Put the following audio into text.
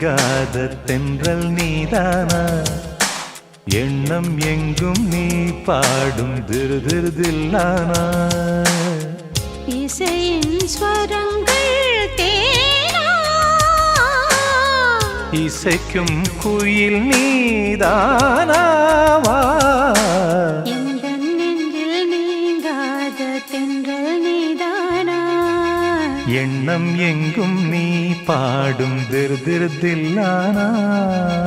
நீங்காத தென்றல் நீதானா எண்ணம் எங்கும் நீ பாடும் திருதிருதில்லானா இசையின் ஸ்வரங்கள் தேனா இசைக்கும் குயில் நீதானாவா எந்தன் நெஞ்சில் நீங்காத தென்றல் நீதானா எண்ணம் எங்கும் நீ பாடும் திருதிருதில்லானா